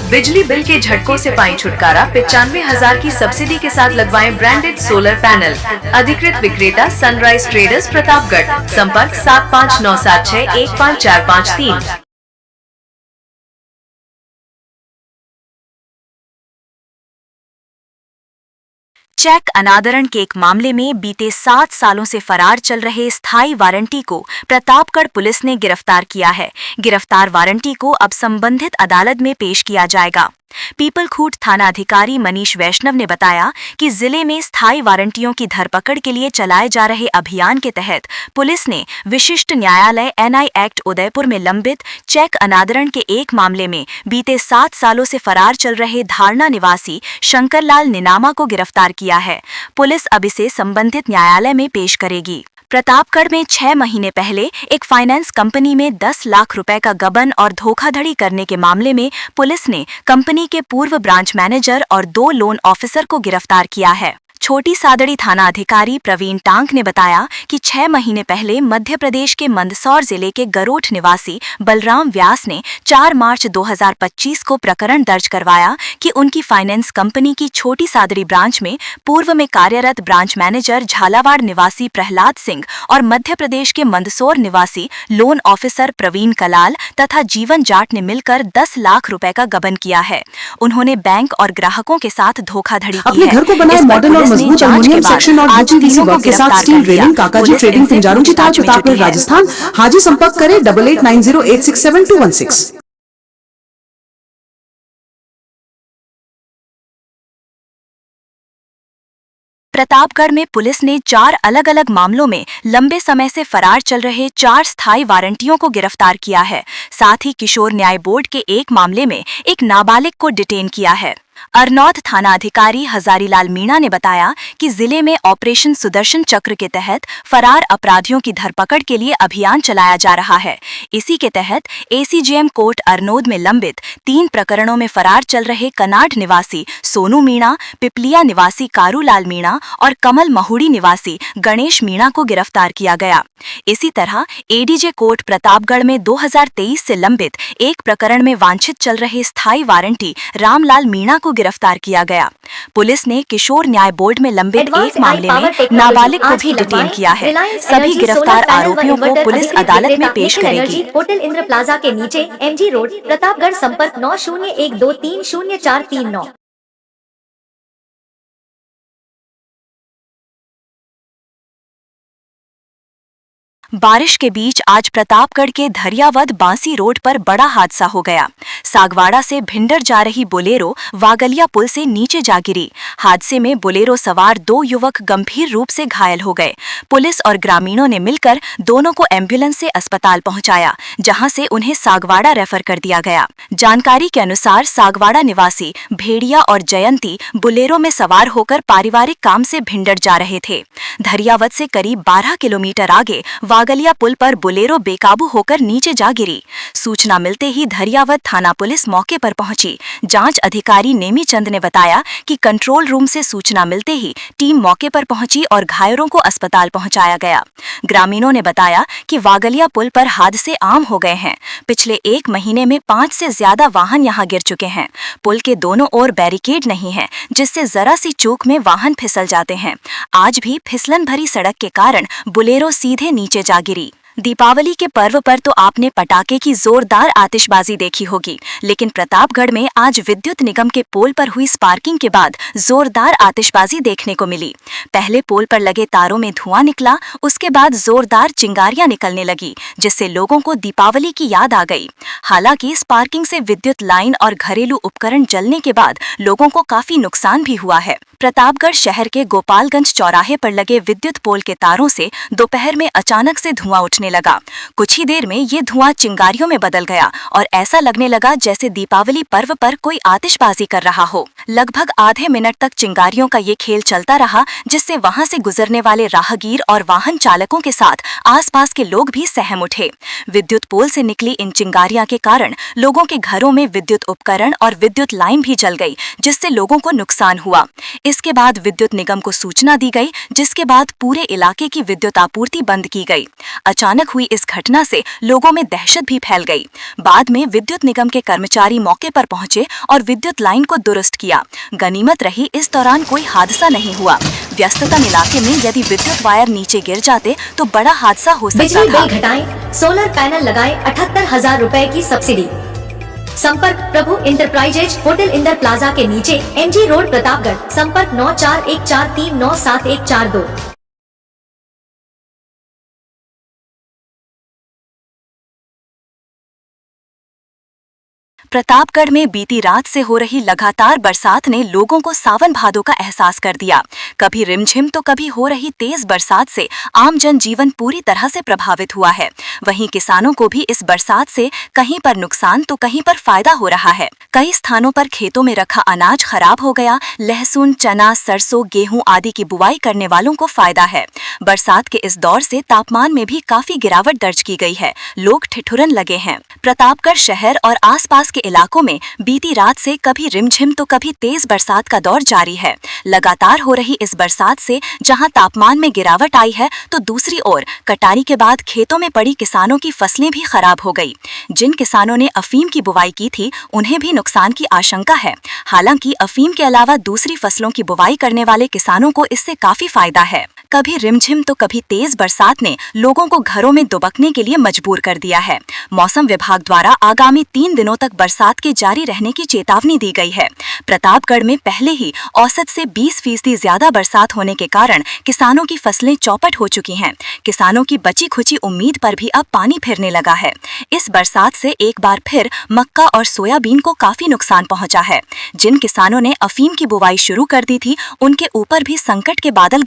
बिजली बिल के झटकों से पाएं छुटकारा। 95,000 की सब्सिडी के साथ लगवाएं ब्रांडेड सोलर पैनल। अधिकृत विक्रेता सनराइज ट्रेडर्स प्रतापगढ़। संपर्क 7597615453। चेक अनादरण के एक मामले में बीते 7 सालों से फरार चल रहे स्थायी वारंटी को प्रतापगढ़ पुलिस ने गिरफ्तार किया है। गिरफ्तार वारंटी को अब संबंधित अदालत में पेश किया जाएगा। पीपलखूट थाना अधिकारी मनीष वैष्णव ने बताया कि जिले में स्थायी वारंटियों की धरपकड़ के लिए चलाए जा रहे अभियान के तहत पुलिस ने विशिष्ट न्यायालय NI एक्ट उदयपुर में लंबित चेक अनादरण के एक मामले में बीते 7 सालों से फरार चल रहे धारणा निवासी शंकरलाल निनामा को गिरफ्तार किया है। पुलिस अब इसे संबंधित न्यायालय में पेश करेगी। प्रतापगढ़ में 6 महीने पहले एक फाइनेंस कंपनी में 10 लाख रुपए का गबन और धोखाधड़ी करने के मामले में पुलिस ने कंपनी के पूर्व ब्रांच मैनेजर और 2 लोन ऑफिसर को गिरफ्तार किया है। छोटी सादड़ी थाना अधिकारी प्रवीण टांक ने बताया कि 6 महीने पहले मध्य प्रदेश के मंदसौर जिले के गरोठ निवासी बलराम व्यास ने 4 मार्च 2025 को प्रकरण दर्ज करवाया कि उनकी फाइनेंस कंपनी की छोटी सादड़ी ब्रांच में पूर्व में कार्यरत ब्रांच मैनेजर झालावाड़ निवासी प्रहलाद सिंह और मध्य प्रदेश के मंदसौर निवासी लोन ऑफिसर प्रवीण कलाल तथा जीवन जाट ने मिलकर 10 लाख रुपए का गबन किया है। उन्होंने बैंक और ग्राहकों के साथ धोखाधड़ी की अपने घर को बनाए मॉडल और मजबूत एल्युमिनियम सेक्शन और यूपीवीसी वर्क के साथ स्टील रेलिंग काकाजी ट्रेडिंग पिंजारू चिताल प्रतापगढ़ राजस्थान। हाजी संपर्क करें 8890867216। प्रतापगढ़ में पुलिस ने 4 अलग-अलग मामलों में लंबे समय से फरार चल रहे 4 स्थायी वारंटियों को गिरफ्तार किया है। साथ ही किशोर न्याय बोर्ड के एक मामले में एक नाबालिग को डिटेन किया है। अरनौद थाना अधिकारी हजारीलाल मीणा ने बताया कि जिले में ऑपरेशन सुदर्शन चक्र के तहत फरार अपराधियों की धरपकड़ के लिए अभियान चलाया जा रहा है। इसी के तहत ACGM कोर्ट अरनौद में लंबित 3 प्रकरणों में फरार चल रहे कनाड निवासी सोनू मीणा, पिपलिया निवासी कारूलाल मीणा और कमल महुड़ी निवासी गणेश मीणा को गिरफ्तार किया गया। इसी तरह ADJ कोर्ट प्रतापगढ़ में 2023 से लंबित एक प्रकरण में वांछित चल रहे स्थायी वारंटी रामलाल मीणा को गिरफ्तार किया गया। पुलिस ने किशोर न्याय बोर्ड में लंबित एक मामले में नाबालिग को भी डिटेन किया है। सभी गिरफ्तार आरोपियों को पुलिस अदालत में पेश करेगी। होटल इंद्र प्लाजा के नीचे MG रोड प्रतापगढ़। संपर्क 9012304439। बारिश के बीच आज प्रतापगढ़ के धरियावद बांसी रोड पर बड़ा हादसा हो गया। सागवाड़ा से भिंडर जा रही बोलेरो वागलिया पुल से नीचे जा गिरी। हादसे में बोलेरो सवार 2 युवक गंभीर रूप से घायल हो गए। पुलिस और ग्रामीणों ने मिलकर दोनों को एम्बुलेंस से अस्पताल पहुंचाया, जहां से उन्हें सागवाड़ा रेफर कर दिया गया। जानकारी के अनुसार सागवाड़ा निवासी भेड़िया और जयंती बोलेरो में सवार होकर पारिवारिक काम से भिंडर जा रहे थे। धरियावद से करीब 12 किलोमीटर आगे वागलिया पुल पर बोलेरो बेकाबू होकर नीचे जा गिरी। सूचना मिलते ही धरियावद थाना पुलिस मौके पर पहुंची। जांच अधिकारी नेमी चंद ने बताया कि कंट्रोल रूम से सूचना मिलते ही टीम मौके पर पहुंची और घायलों को अस्पताल पहुंचाया गया। ग्रामीणों ने बताया कि वागलिया पुल पर हादसे आम हो गए हैं। पिछले 1 महीने में 5 से ज्यादा वाहन यहां गिर चुके हैं। पुल के दोनों ओर बैरिकेड नहीं है, जिससे जरा सी चूक में वाहन फिसल जाते हैं। आज भी फिसलन भरी सड़क के कारण बोलेरो सीधे नीचे जा गिरी। दीपावली के पर्व पर तो आपने पटाखे की जोरदार आतिशबाजी देखी होगी, लेकिन प्रतापगढ़ में आज विद्युत निगम के पोल पर हुई स्पार्किंग के बाद जोरदार आतिशबाजी देखने को मिली। पहले पोल पर लगे तारों में धुआं निकला, उसके बाद जोरदार चिंगारियां निकलने लगी, जिससे लोगों को दीपावली की याद आ गई। हालांकि स्पार्किंग से विद्युत लाइन और घरेलू उपकरण जलने के बाद लोगों को काफी नुकसान भी हुआ है। प्रतापगढ़ शहर के गोपालगंज चौराहे पर लगे विद्युत पोल के तारों से दोपहर में अचानक से धुआं उठने लगा। कुछ ही देर में ये धुआं चिंगारियों में बदल गया और ऐसा लगने लगा जैसे दीपावली पर्व पर कोई आतिशबाजी कर रहा हो। लगभग आधे मिनट तक चिंगारियों का ये खेल चलता रहा, जिससे वहां से गुजरने वाले राहगीर और वाहन चालकों के साथ आसपास के लोग भी सहम उठे। विद्युत पोल से निकली इन चिंगारियां के कारण लोगों के घरों में विद्युत उपकरण और विद्युत लाइन भी जल गई, जिससे लोगों को नुकसान हुआ। इसके बाद विद्युत निगम को सूचना दी गई, जिसके बाद पूरे इलाके की विद्युत आपूर्ति बंद की गई। अचानक अचानक हुई इस घटना से लोगों में दहशत भी फैल गई। बाद में विद्युत निगम के कर्मचारी मौके पर पहुंचे और विद्युत लाइन को दुरुस्त किया। गनीमत रही इस दौरान कोई हादसा नहीं हुआ। व्यस्ततम इलाके में यदि विद्युत वायर नीचे गिर जाते तो बड़ा हादसा हो सकता बिजली था। बिल घटाएं, सोलर पैनल लगाएं, 78,000 रुपए की सब्सिडी। संपर्क प्रभु इंटरप्राइजेज, होटल इंदर प्लाजा के नीचे, एमजी रोड, प्रतापगढ़। संपर्क 9414397142। प्रतापगढ़ में बीती रात से हो रही लगातार बरसात ने लोगों को सावन भादों का एहसास कर दिया। कभी रिमझिम तो कभी हो रही तेज बरसात से आम जनजीवन पूरी तरह से प्रभावित हुआ है। वहीं किसानों को भी इस बरसात से कहीं पर नुकसान तो कहीं पर फायदा हो रहा है। कई स्थानों पर खेतों में रखा अनाज खराब हो गया। लहसुन, चना, सरसों, गेहूं आदि की बुवाई करने वालों को फायदा है। बरसात के इस दौर से तापमान में भी काफी गिरावट दर्ज की गई है। लोग ठिठुरन लगे हैं। प्रतापगढ़ शहर और आसपास के इलाकों में बीती रात से कभी रिमझिम तो कभी तेज बरसात का दौर जारी है। लगातार हो रही इस बरसात से जहां तापमान में गिरावट आई है तो दूसरी ओर कटाई के बाद खेतों में पड़ी किसानों की फसलें भी खराब हो गई। जिन किसानों ने अफीम की बुवाई की थी उन्हें भी नुकसान की आशंका है। हालांकि अफीम के अलावा दूसरी फसलों की बुवाई करने वाले किसानों को इससे काफी फायदा है। कभी रिमझिम तो कभी तेज बरसात ने लोगों को घरों में दुबकने के लिए मजबूर कर दिया है। मौसम विभाग द्वारा आगामी 3 दिनों तक बरसात के जारी रहने की चेतावनी दी गई है। प्रतापगढ़ में पहले ही औसत से 20% ज्यादा बरसात होने के कारण किसानों की फसलें चौपट हो चुकी हैं। किसानों की बची खुची उम्मीद पर भी अब पानी फिरने लगा है। इस बरसात से एक बार फिर मक्का और सोयाबीन को काफी नुकसान पहुंचा है। जिन किसानों ने अफीम की बुवाई शुरू कर दी थी उनके ऊपर भी संकट के बादल